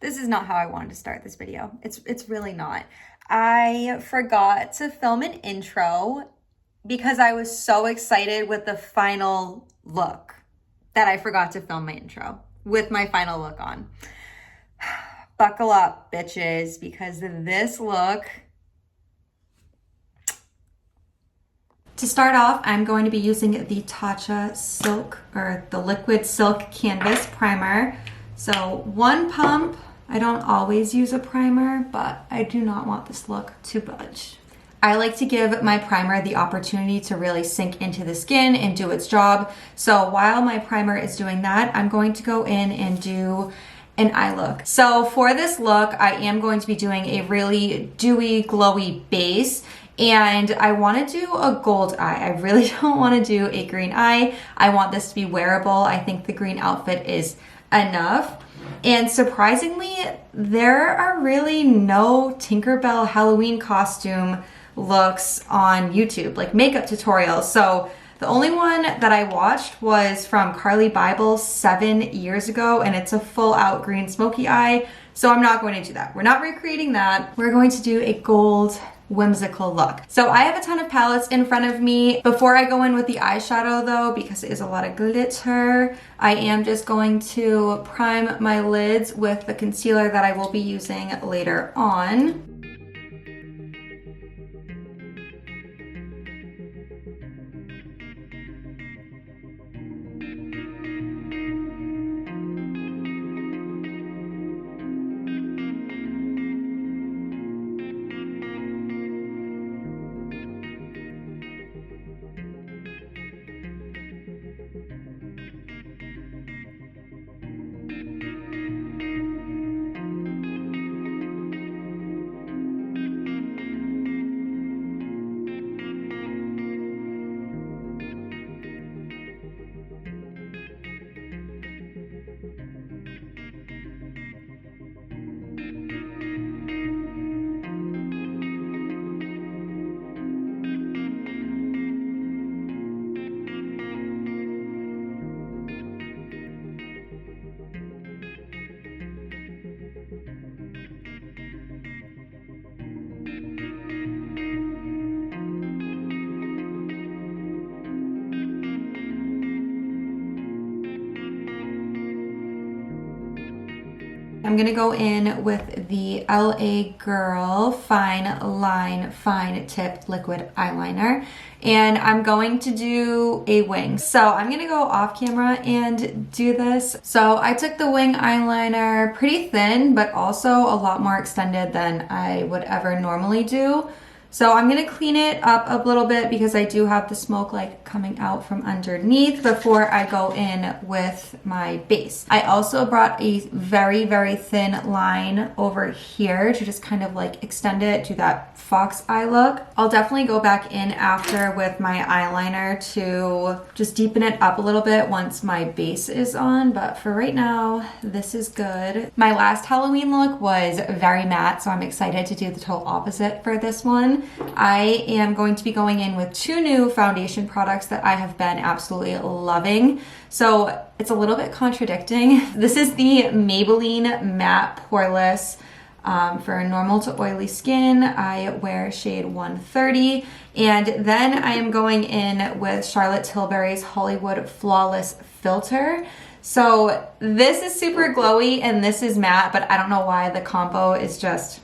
This is not how I wanted to start this video. It's really not. I forgot to film an intro because I was so excited with the final look that I forgot to film my intro with my final look on. Buckle up, bitches, because this look... To start off, I'm going to be using the Tatcha Silk, or the Liquid Silk Canvas Primer. So one pump. I don't always use a primer, but I do not want this look to budge. I like to give my primer the opportunity to really sink into the skin and do its job. So while my primer is doing that, I'm going to go in and do an eye look. So for this look, I am going to be doing a really dewy, glowy base. And I want to do a gold eye. I really don't want to do a green eye. I want this to be wearable. I think the green outfit is enough. And surprisingly, there are really no Tinkerbell Halloween costume looks on YouTube, like makeup tutorials. So the only one that I watched was from Carly Bible 7 years ago, and it's a full out green smoky eye. So I'm not going to do that. We're not recreating that. We're going to do a gold whimsical look. So I have a ton of palettes in front of me. Before I go in with the eyeshadow though, because it is a lot of glitter, I am just going to prime my lids with the concealer that I will be using later on. I'm gonna go in with the LA Girl Fine Line Fine Tip Liquid Eyeliner, and I'm going to do a wing. So I'm gonna go off camera and do this. So I took the wing eyeliner pretty thin, but also a lot more extended than I would ever normally do. So I'm gonna clean it up a little bit because I do have the smoke like coming out from underneath before I go in with my base. I also brought a very, very thin line over here to just kind of like extend it to that fox eye look. I'll definitely go back in after with my eyeliner to just deepen it up a little bit once my base is on, but for right now, this is good. My last Halloween look was very matte, so I'm excited to do the total opposite for this one. I am going to be going in with two new foundation products that I have been absolutely loving. So it's a little bit contradicting. This is the Maybelline Matte Poreless for normal to oily skin. I wear shade 130. And then I am going in with Charlotte Tilbury's Hollywood Flawless Filter. So this is super glowy and this is matte, but I don't know why the combo is just...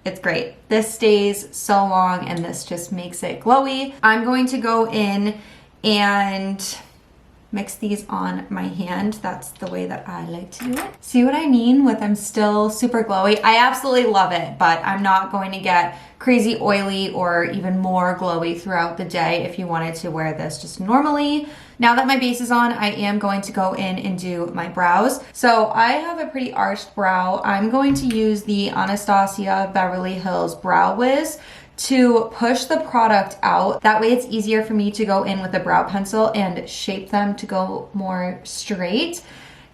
it's great. This stays so long and this just makes it glowy. I'm going to go in and mix these on my hand. That's the way that I like to do it. See what I mean with I'm still super glowy? I absolutely love it, but I'm not going to get crazy oily or even more glowy throughout the day if you wanted to wear this just normally. Now that my base is on, I am going to go in and do my brows. So I have a pretty arched brow. I'm going to use the Anastasia Beverly Hills Brow Wiz to push the product out. That way it's easier for me to go in with a brow pencil and shape them to go more straight,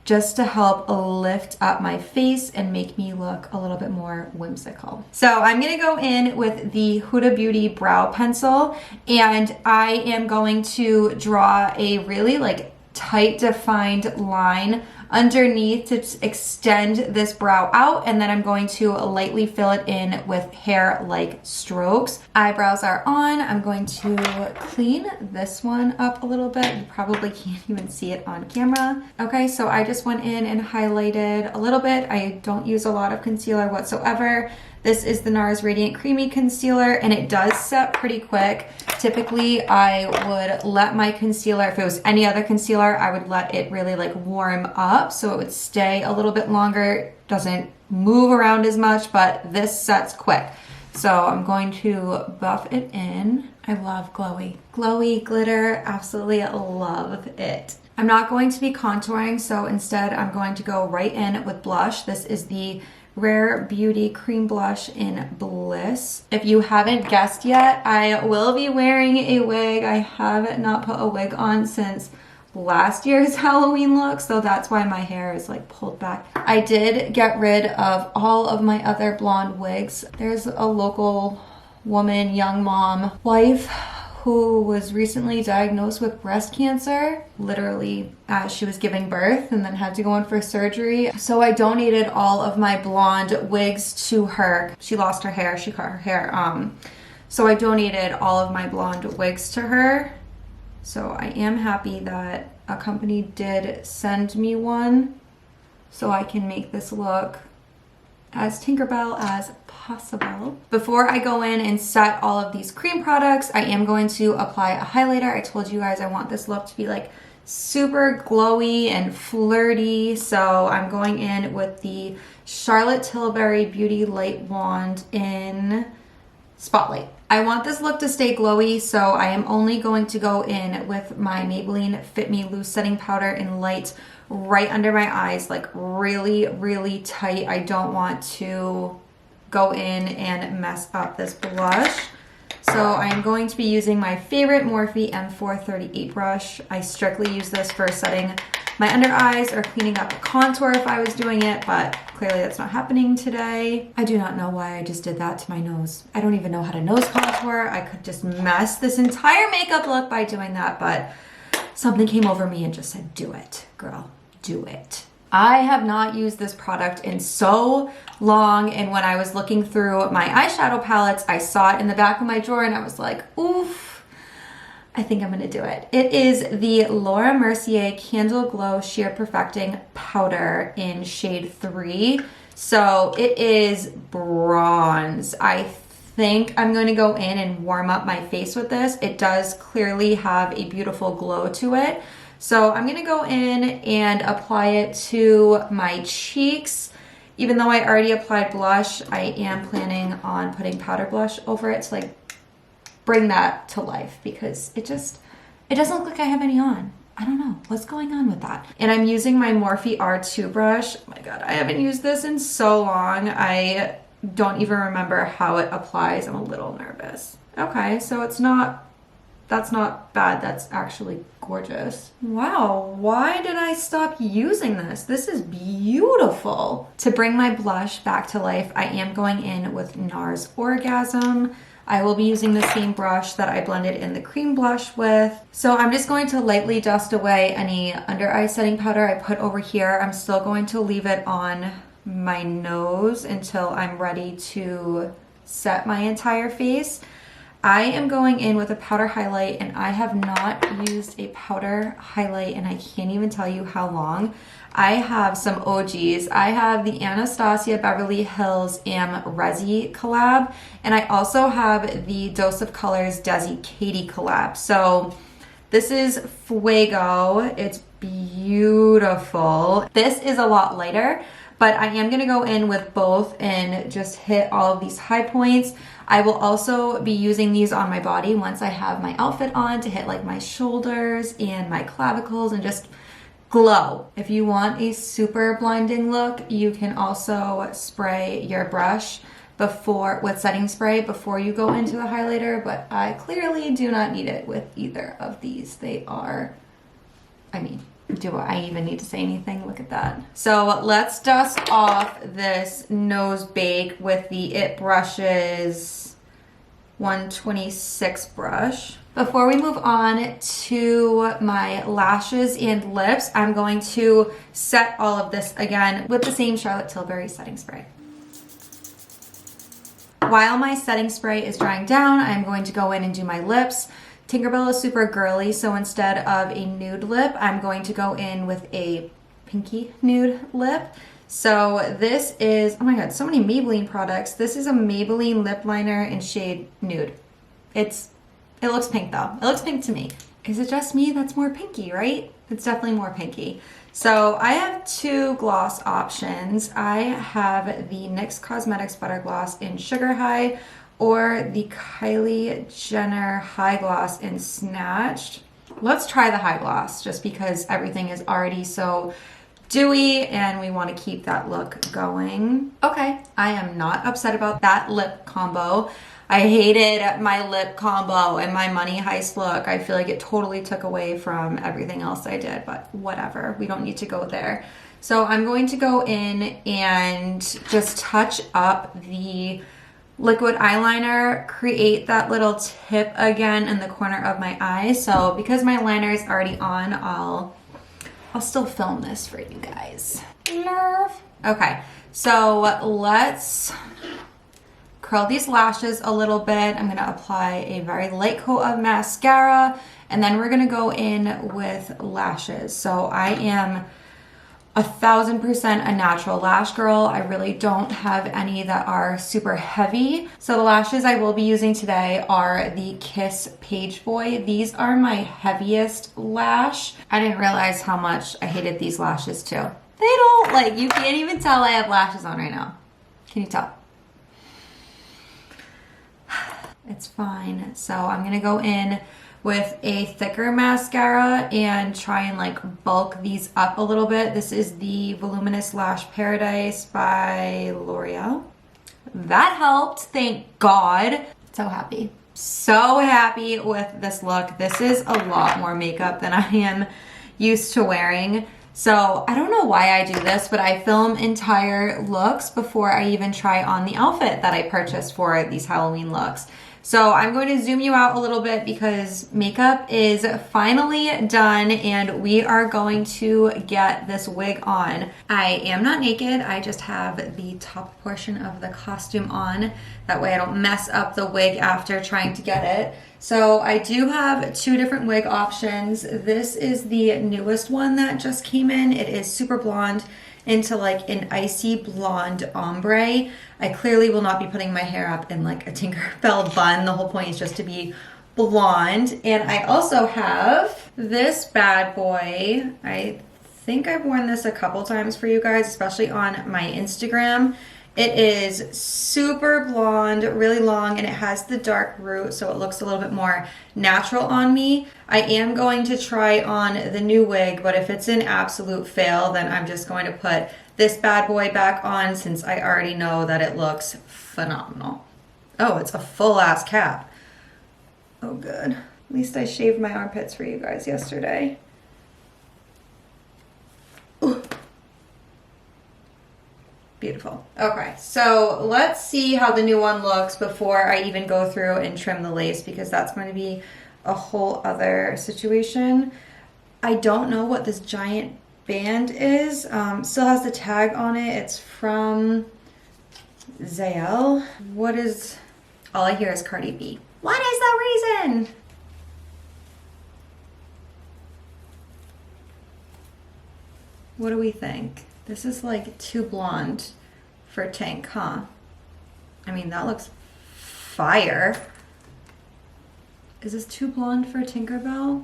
just to help lift up my face and make me look a little bit more whimsical. So I'm gonna go in with the Huda Beauty brow pencil, and I am going to draw a really like tight defined line underneath to extend this brow out, and then I'm going to lightly fill it in with hair-like strokes. Eyebrows are on. I'm going to clean this one up a little bit. You probably can't even see it on camera. Okay, so I just went in and highlighted a little bit. I don't use a lot of concealer whatsoever. This is the NARS Radiant Creamy Concealer, and it does set pretty quick. Typically, I would let my concealer, if it was any other concealer, I would let it really like warm up so it would stay a little bit longer. Doesn't move around as much, but this sets quick. So I'm going to buff it in. I love glowy. Glowy glitter, absolutely love it. I'm not going to be contouring, so instead I'm going to go right in with blush. This is the Rare Beauty Cream Blush in Bliss. If you haven't guessed yet, I will be wearing a wig. I have not put a wig on since last year's Halloween look, so that's why my hair is like pulled back. I did get rid of all of my other blonde wigs. There's a local woman, young mom, wife, who was recently diagnosed with breast cancer, literally as she was giving birth, and then had to go in for surgery. So I donated all of my blonde wigs to her. She lost her hair, she cut her hair. So I donated all of my blonde wigs to her. So I am happy that a company did send me one so I can make this look as Tinkerbell as possible. Before I go in and set all of these cream products, I am going to apply a highlighter. I told you guys I want this look to be like super glowy and flirty, so I'm going in with the Charlotte Tilbury Beauty Light Wand in Spotlight. I want this look to stay glowy, so I am only going to go in with my Maybelline Fit Me Loose Setting Powder in light right under my eyes, like really, really tight. I don't want to go in and mess up this blush. So I'm going to be using my favorite Morphe M438 brush. I strictly use this for setting my under eyes or cleaning up a contour if I was doing it, but clearly that's not happening today. I do not know why I just did that to my nose. I don't even know how to nose contour. I could just mess this entire makeup look by doing that, but something came over me and just said, do it, girl, do it. I have not used this product in so long, and when I was looking through my eyeshadow palettes, I saw it in the back of my drawer and I was like, oof, I think I'm gonna do it. It is the Laura Mercier Candle Glow Sheer Perfecting Powder in shade 3. So it is bronze. I think I'm going to go in and warm up my face with this. It does clearly have a beautiful glow to it. So I'm gonna go in and apply it to my cheeks. Even though I already applied blush, I am planning on putting powder blush over it to like bring that to life, because it doesn't look like I have any on. I don't know what's going on with that. And I'm using my Morphe R2 brush. Oh my God, I haven't used this in so long. I don't even remember how it applies. I'm a little nervous. Okay, so that's not bad. That's actually gorgeous. Wow, why did I stop using this? This is beautiful. To bring my blush back to life, I am going in with NARS Orgasm. I will be using the same brush that I blended in the cream blush with. So I'm just going to lightly dust away any under eye setting powder I put over here. I'm still going to leave it on my nose until I'm ready to set my entire face. I am going in with a powder highlight, and I have not used a powder highlight and I can't even tell you how long. I have some OGs. I have the Anastasia Beverly Hills Am Resi collab, and I also have the Dose of Colors Desi Katie collab. So this is Fuego. It's beautiful. This is a lot lighter, but I am gonna go in with both and just hit all of these high points. I will also be using these on my body once I have my outfit on to hit like my shoulders and my clavicles and just glow. If you want a super blinding look, you can also spray your brush with setting spray before you go into the highlighter, but I clearly do not need it with either of these. They are, I mean, do I even need to say anything? Look at that. So let's dust off this nose bake with the It Brushes 126 brush. Before we move on to my lashes and lips, I'm going to set all of this again with the same Charlotte Tilbury setting spray. While my setting spray is drying down, I'm going to go in and do my lips. Tinkerbell is super girly, so instead of a nude lip, I'm going to go in with a pinky nude lip. So this is, oh my god, so many Maybelline products. This is a Maybelline lip liner in shade nude. It looks pink though. It looks pink to me. Is it just me that's more pinky, right? It's definitely more pinky. So I have two gloss options. I have the NYX Cosmetics Butter Gloss in Sugar High or the Kylie Jenner High Gloss in Snatched. Let's try the high gloss just because everything is already so dewy and we want to keep that look going. Okay, I am not upset about that lip combo. I hated my lip combo and my Money Heist look. I feel like it totally took away from everything else I did, but whatever. We don't need to go there. So I'm going to go in and just touch up the liquid eyeliner, create that little tip again in the corner of my eye. So because my liner is already on, I'll still film this for you guys. Love. Okay, so let's curl these lashes a little bit. I'm gonna apply a very light coat of mascara and then we're gonna go in with lashes. So I am 1000% a natural lash girl. I really don't have any that are super heavy. So the lashes I will be using today are the Kiss Page Boy. These are my heaviest lash. I didn't realize how much I hated these lashes too. They don't, like, you can't even tell I have lashes on right now. Can you tell? It's fine. So I'm gonna go in with a thicker mascara and try and like bulk these up a little bit. This is the Voluminous Lash Paradise by L'Oreal. That helped, thank God. So happy. So happy with this look. This is a lot more makeup than I am used to wearing. So I don't know why I do this, but I film entire looks before I even try on the outfit that I purchased for these Halloween looks. So I'm going to zoom you out a little bit because makeup is finally done and we are going to get this wig on. I am not naked, I just have the top portion of the costume on. That way I don't mess up the wig after trying to get it. So I do have two different wig options. This is the newest one that just came in. It is super blonde into like an icy blonde ombre. I clearly will not be putting my hair up in like a Tinkerbell bun. The whole point is just to be blonde. And I also have this bad boy. I think I've worn this a couple times for you guys, especially on my Instagram. It is super blonde, really long, and it has the dark root, so it looks a little bit more natural on me. I am going to try on the new wig, but if it's an absolute fail, then I'm just going to put this bad boy back on since I already know that it looks phenomenal. Oh, it's a full-ass cap. Oh, good. At least I shaved my armpits for you guys yesterday. Ooh. Beautiful. Okay, so let's see how the new one looks before I even go through and trim the lace because that's going to be a whole other situation. I don't know what this giant band is. Still has the tag on it. It's from Zale. What is... All I hear is Cardi B. What is the reason? What do we think? This is like too blonde for Tink, huh? I mean, that looks fire. Is this too blonde for Tinkerbell?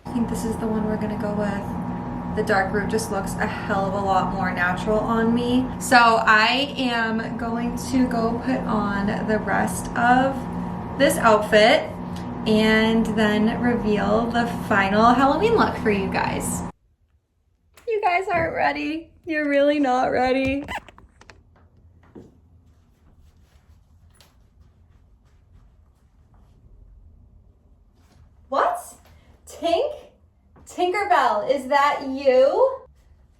I think this is the one we're gonna go with. The dark root just looks a hell of a lot more natural on me. So I am going to go put on the rest of this outfit and then reveal the final Halloween look for you guys. You guys aren't ready. You're really not ready. What? Tink? Tinkerbell, is that you?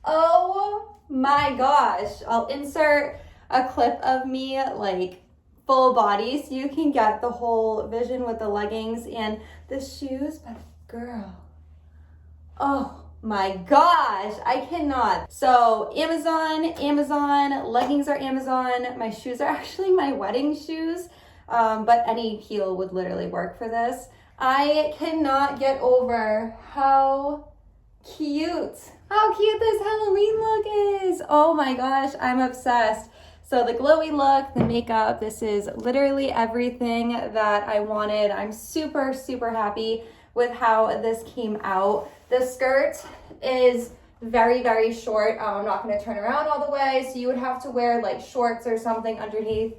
Oh my gosh. I'll insert a clip of me like full body so you can get the whole vision with the leggings and the shoes, but girl, oh my gosh, I cannot. So Amazon, leggings are Amazon. My shoes are actually my wedding shoes, but any heel would literally work for this. I cannot get over how cute this Halloween look is. Oh my gosh, I'm obsessed. So the glowy look, the makeup, this is literally everything that I wanted. I'm super, super happy with how this came out. The skirt is very, very short. I'm not gonna turn around all the way, so you would have to wear like shorts or something underneath,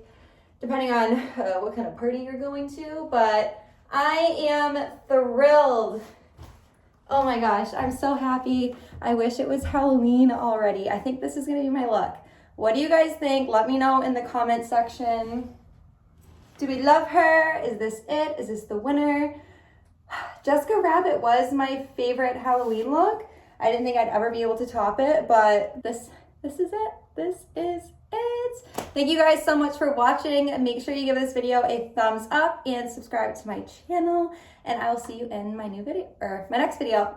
depending on what kind of party you're going to, but I am thrilled. Oh my gosh, I'm so happy. I wish it was Halloween already. I think this is gonna be my look. What do you guys think? Let me know in the comment section. Do we love her? Is this it? Is this the winner? Jessica Rabbit was my favorite Halloween look. I didn't think I'd ever be able to top it, but this is it. This is it. Thank you guys so much for watching. Make sure you give this video a thumbs up and subscribe to my channel, and I will see you in my new video, or my next video.